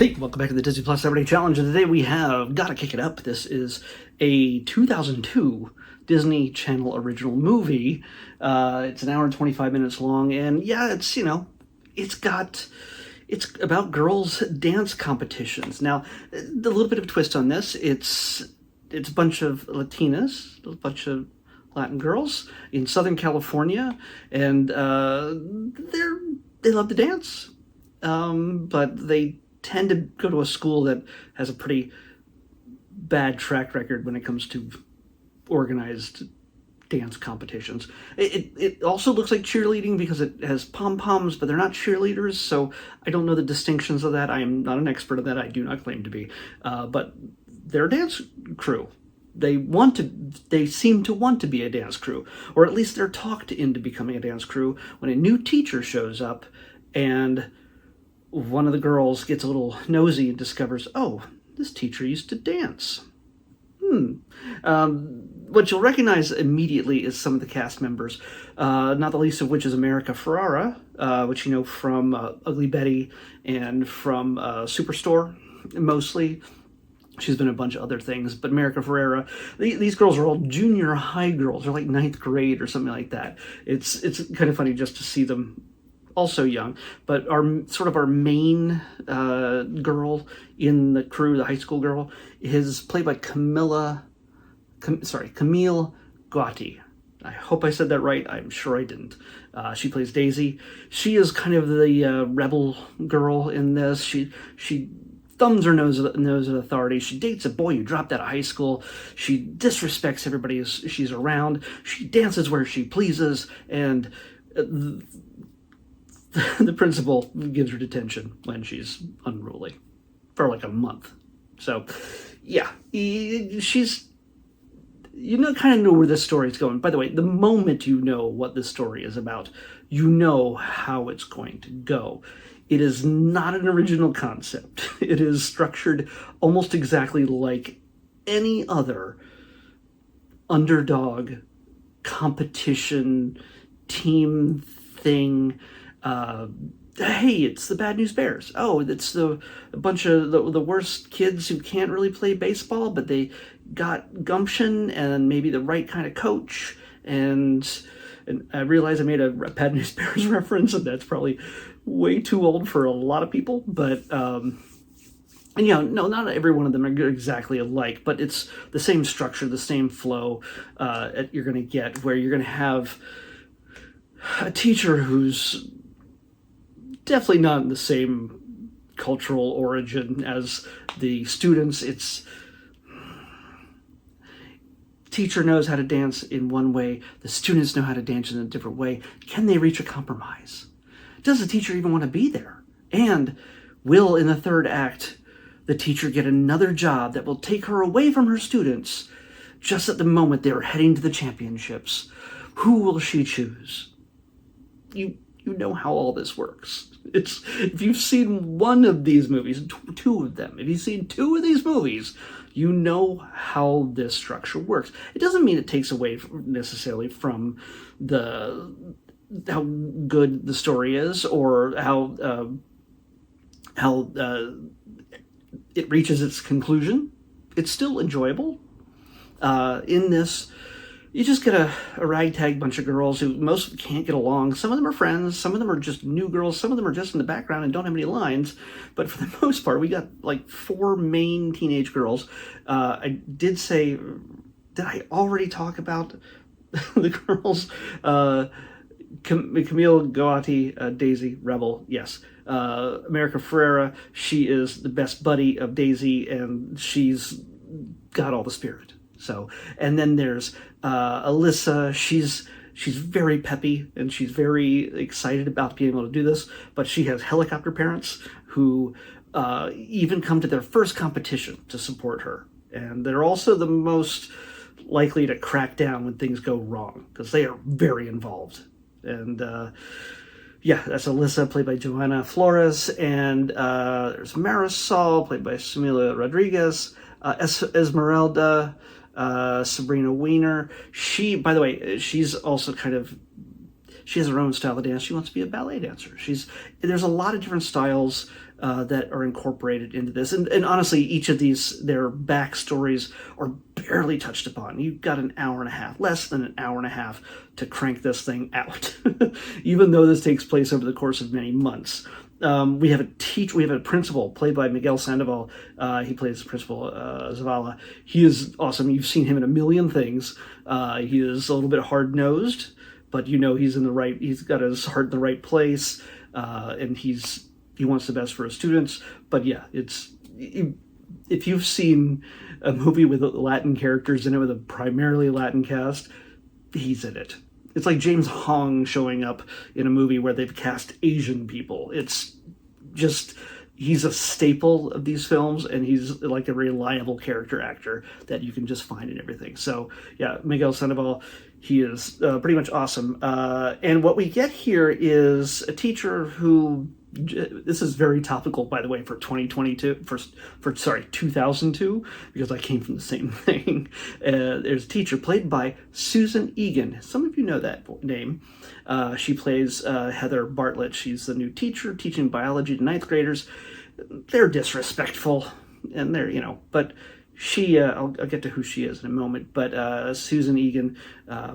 Hey, welcome back to the Disney Plus Everyday Challenge, and today we have Gotta Kick It Up. This is a 2002 Disney Channel original movie. It's an hour and 25 minutes long, and yeah, it's about girls' dance competitions. Now, a little bit of a twist on this, it's a bunch of Latinas, a bunch of Latin girls in Southern California, and they love to dance, but they tend to go to a school that has a pretty bad track record when it comes to organized dance competitions. It also looks like cheerleading because it has pom-poms, but they're not cheerleaders, so I don't know the distinctions of that. I am not an expert of that. I do not claim to be. But they're a dance crew. They seem to want to be a dance crew, or at least they're talked into becoming a dance crew when a new teacher shows up and one of the girls gets a little nosy and discovers, oh, this teacher used to dance. What you'll recognize immediately is some of the cast members, not the least of which is America Ferrara, which you know from Ugly Betty and from Superstore, mostly. She's been in a bunch of other things, but America Ferrera, these girls are all junior high girls. They're like 9th grade or something like that. It's kind of funny just to see them also young, but our main girl in the crew, the high school girl, is played by Camille Gotti. I hope I said that right. I'm sure I didn't. She plays Daisy. She is kind of the rebel girl in this. She thumbs her nose at authority. She dates a boy who dropped out of high school. She disrespects everybody she's around. She dances where she pleases, and the principal gives her detention when she's unruly for like a month. So, yeah, kind of know where this story is going. By the way, the moment you know what this story is about, you know how it's going to go. It is not an original concept. It is structured almost exactly like any other underdog competition team thing. Hey, it's the Bad News Bears. Oh, it's a bunch of the worst kids who can't really play baseball, but they got gumption and maybe the right kind of coach. And I realize I made a Bad News Bears reference, and that's probably way too old for a lot of people. But and no, not every one of them are exactly alike, but it's the same structure, the same flow you're going to get, where you're going to have a teacher who's definitely not in the same cultural origin as the students. It's teacher knows how to dance in one way, the students know how to dance in a different way. Can they reach a compromise? Does the teacher even want to be there? And will, in the third act, the teacher get another job that will take her away from her students just at the moment they're heading to the championships? Who will she choose? You know how all this works. If you've seen one of these movies, two of them, if you've seen two of these movies, you know how this structure works. It doesn't mean it takes away necessarily from how good the story is, or how it reaches its conclusion. It's still enjoyable. In this, you just get a ragtag bunch of girls who most can't get along. Some of them are friends, some of them are just new girls, some of them are just in the background and don't have any lines. But for the most part, we got like 4 main teenage girls. I did say, did I already talk about the girls? Camille Gotti, Daisy, Rebel, yes. America Ferrera, she is the best buddy of Daisy, and she's got all the spirit. So, and then there's Alyssa. She's very peppy and she's very excited about being able to do this, but she has helicopter parents who even come to their first competition to support her, and they're also the most likely to crack down when things go wrong because they are very involved. And that's Alyssa, played by Joanna Flores, and there's Marisol, played by Samila Rodriguez, Esmeralda, Sabrina Weiner. She, by the way, she's also She has her own style of dance. She wants to be a ballet dancer. There's a lot of different styles that are incorporated into this. And honestly, each of these, their backstories are barely touched upon. You've got an hour and a half, less than an hour and a half to crank this thing out, even though this takes place over the course of many months. We have a principal played by Miguel Sandoval. He plays the principal, Zavala. He is awesome. You've seen him in a million things. He is a little bit hard-nosed, but he's got his heart in the right place, and he wants the best for his students. But yeah, if you've seen a movie with Latin characters in it with a primarily Latin cast, he's in it. It's like James Hong showing up in a movie where they've cast Asian people. It's just, he's a staple of these films, and he's like a reliable character actor that you can just find in everything. So yeah, Miguel Sandoval, he is pretty much awesome. And what we get here is a teacher who, this is very topical, by the way, for 2002, because I came from the same thing. There's a teacher played by Susan Egan. Some of you know that name. She plays Heather Bartlett. She's the new teacher teaching biology to ninth graders. They're disrespectful, and but she, I'll get to who she is in a moment, but Susan Egan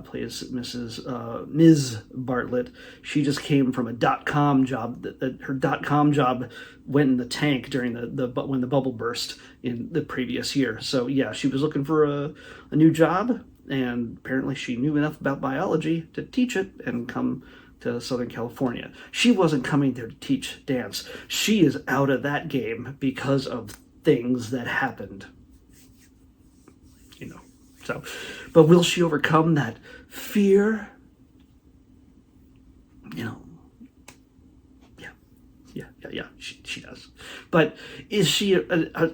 plays Ms. Bartlett. She just came from a .com job. Her .com job went in the tank during when the bubble burst in the previous year. So yeah, she was looking for a new job, and apparently she knew enough about biology to teach it and come to Southern California. She wasn't coming there to teach dance. She is out of that game because of things that happened. So, but will she overcome that fear? Yeah. She does. But is she a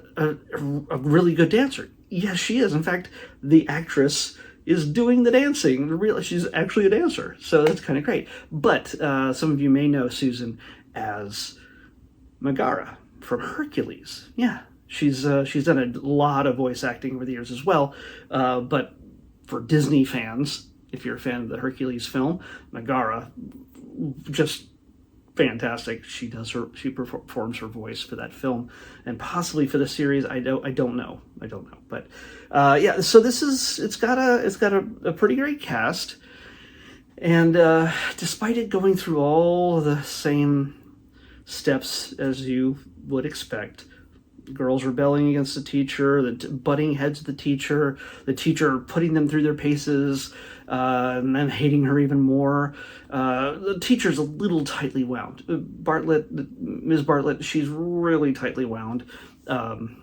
really good dancer? Yes, she is. In fact, the actress is doing the dancing. She's actually a dancer, so that's kind of great. But some of you may know Susan as Megara from Hercules. Yeah. She's done a lot of voice acting over the years as well, but for Disney fans, if you're a fan of the Hercules film, Megara, just fantastic. She performs her voice for that film, and possibly for the series. I don't know, but yeah. So it's got a pretty great cast, and despite it going through all the same steps as you would expect. Girls rebelling against the teacher, butting heads with the teacher putting them through their paces, and then hating her even more. The teacher's a little tightly wound. Ms. Bartlett, she's really tightly wound. And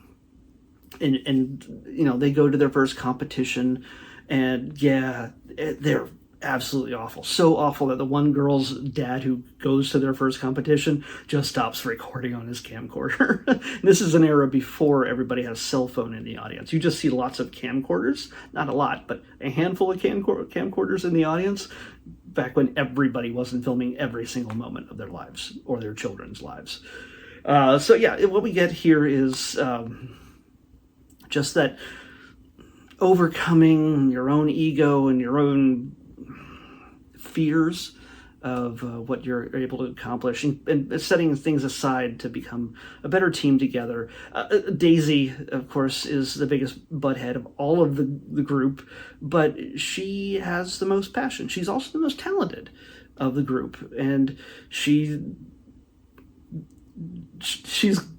they go to their first competition, and yeah, they're absolutely awful. So awful that the one girl's dad who goes to their first competition just stops recording on his camcorder. This is an era before everybody has a cell phone in the audience. You just see lots of camcorders, not a lot, but a handful of camcorders in the audience back when everybody wasn't filming every single moment of their lives or their children's lives. So yeah, what we get here is just that overcoming your own ego and your own fears of what you're able to accomplish, and setting things aside to become a better team together. Daisy, of course, is the biggest butthead of all of the group, but she has the most passion. She's also the most talented of the group, and she's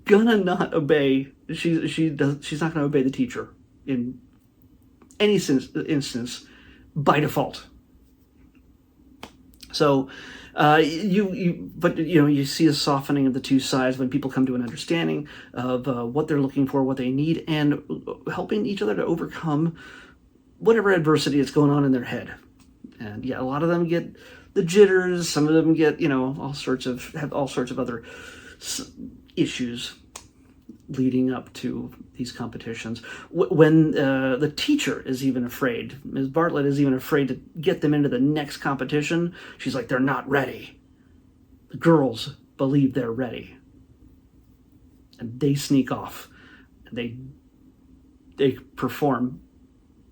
gonna not obey. She's not gonna obey the teacher in any instance by default. So, you see a softening of the two sides when people come to an understanding of what they're looking for, what they need, and helping each other to overcome whatever adversity is going on in their head. And yeah, a lot of them get the jitters. Some of them get, have all sorts of other issues leading up to these competitions. When the teacher is even afraid, Ms. Bartlett is even afraid to get them into the next competition. She's like, they're not ready. The girls believe they're ready. And they sneak off. They perform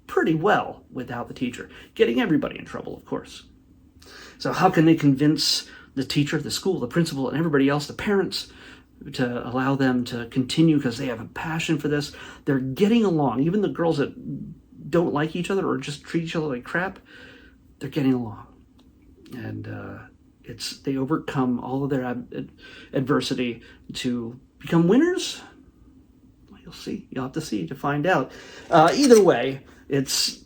pretty well without the teacher, getting everybody in trouble, of course. So how can they convince the teacher, the school, the principal, and everybody else, the parents, to allow them to continue because they have a passion for this? They're getting along. Even the girls that don't like each other or just treat each other like crap, they're getting along. And they overcome all of their adversity to become winners. Well, you'll see. You'll have to see to find out. Either way, it's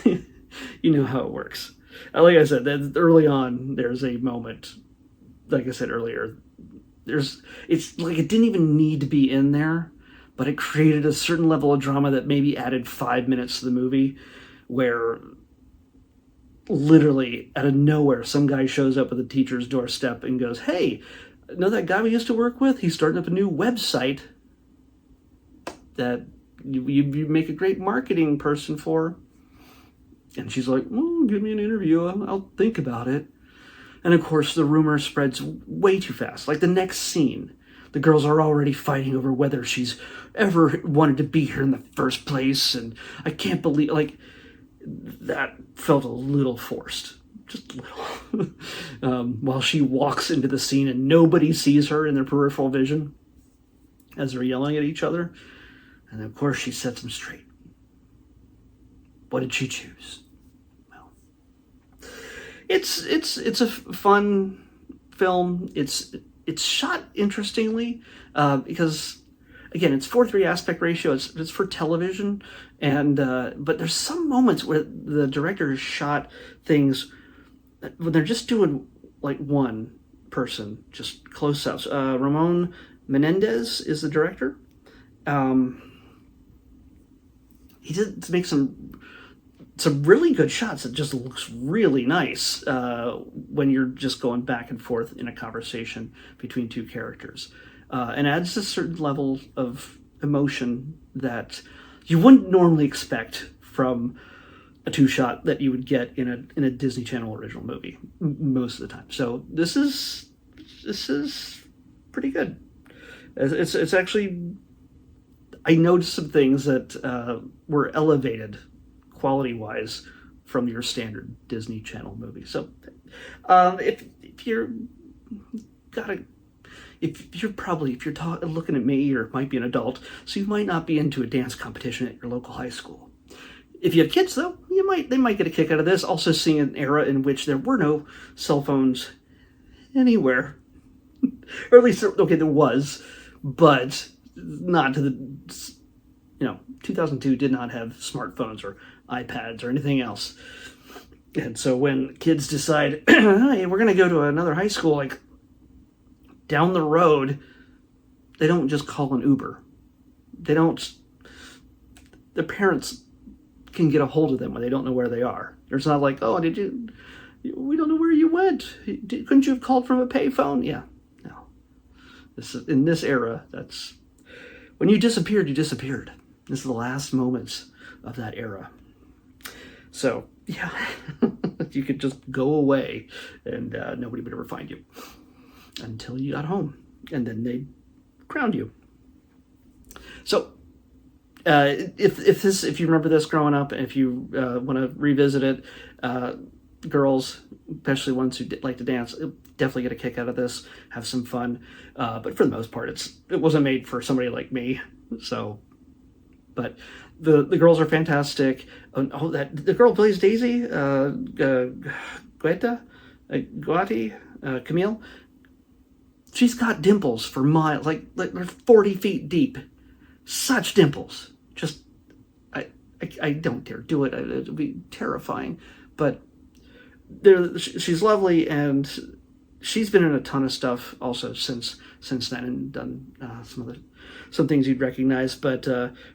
you know how it works. Like I said, early on, there's a moment. Like I said earlier, it's like it didn't even need to be in there, but it created a certain level of drama that maybe added 5 minutes to the movie, where literally out of nowhere, some guy shows up at the teacher's doorstep and goes, "Hey, know that guy we used to work with? He's starting up a new website that you make a great marketing person for." And she's like, "Oh, give me an interview. I'll think about it." And of course, the rumor spreads way too fast. Like the next scene, the girls are already fighting over whether she's ever wanted to be here in the first place. And I can't believe, like, that felt a little forced. Just a little. While she walks into the scene and nobody sees her in their peripheral vision as they're yelling at each other. And of course, she sets them straight. What did she choose? It's a fun film. It's shot interestingly because, again, it's 4:3 aspect ratio. It's for television, and but there's some moments where the director has shot things when they're just doing like one person, just close ups. Ramon Menendez is the director. He did make some really good shots. It just looks really nice when you're just going back and forth in a conversation between two characters, and adds a certain level of emotion that you wouldn't normally expect from a two-shot that you would get in a Disney Channel original movie most of the time. So this is pretty good. It's actually, I noticed some things that were elevated quality-wise from your standard Disney Channel movie. So if you're looking at me, or might be an adult, so you might not be into a dance competition at your local high school. If you have kids, though, they might get a kick out of this. Also seeing an era in which there were no cell phones anywhere, or at least there was, but not to the 2002 did not have smartphones or iPads or anything else. And so when kids decide, hey, we're going to go to another high school, like down the road, they don't just call an Uber. Their parents can get a hold of them when they don't know where they are. There's not like, oh, we don't know where you went. Couldn't you have called from a payphone? Yeah, no. In this era, that's when you disappeared, you disappeared. This is the last moments of that era. So, yeah, you could just go away and nobody would ever find you until you got home. And then they crowned you. So, if you remember this growing up, and if you want to revisit it, girls, especially ones who like to dance, definitely get a kick out of this, have some fun. But for the most part, it wasn't made for somebody like me. So, but the girls are fantastic. The girl plays Daisy, Camille. She's got dimples for miles, like they're 40 feet deep. Such dimples. Just, I don't dare do it. It would be terrifying. But she's lovely, and she's been in a ton of stuff also since then, and done some things you'd recognize. But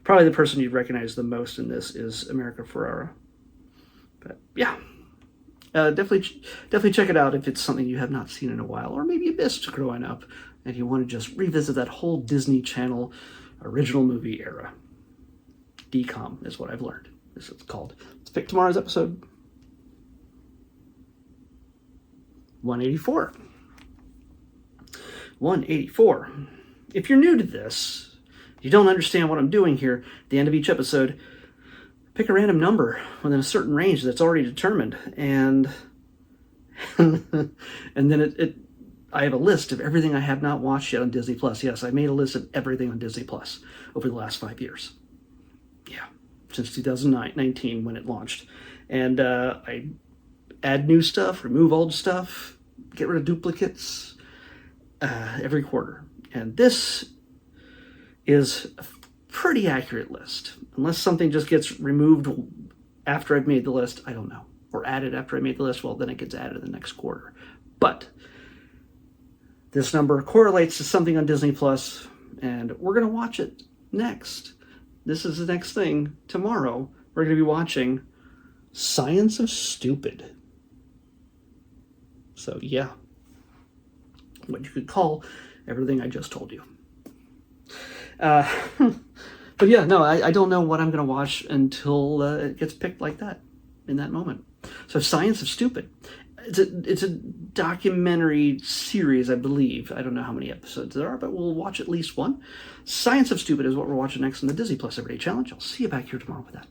probably the person you'd recognize the most in this is America Ferrera. But yeah, definitely check it out if it's something you have not seen in a while, or maybe you missed growing up and you want to just revisit that whole Disney Channel original movie era. DCOM is what I've learned. This is called. Let's pick tomorrow's episode. 184. 184. If you're new to this, you don't understand what I'm doing here, at the end of each episode, pick a random number within a certain range that's already determined, and And then I have a list of everything I have not watched yet on Disney Plus. Yes, I made a list of everything on Disney Plus over the last 5 years. Yeah, since 2019 when it launched. And I add new stuff, remove old stuff, get rid of duplicates every quarter. And this is a pretty accurate list. Unless something just gets removed after I've made the list, I don't know. Or added after I made the list, well, then it gets added in the next quarter. But this number correlates to something on Disney Plus, and we're going to watch it next. This is the next thing. Tomorrow, we're going to be watching Science of Stupid. So, yeah. What you could call everything I just told you. But yeah, no, I don't know what I'm going to watch until it gets picked like that, in that moment. So Science of Stupid. It's a documentary series, I believe. I don't know how many episodes there are, but we'll watch at least one. Science of Stupid is what we're watching next on the Disney Plus Everyday Challenge. I'll see you back here tomorrow with that.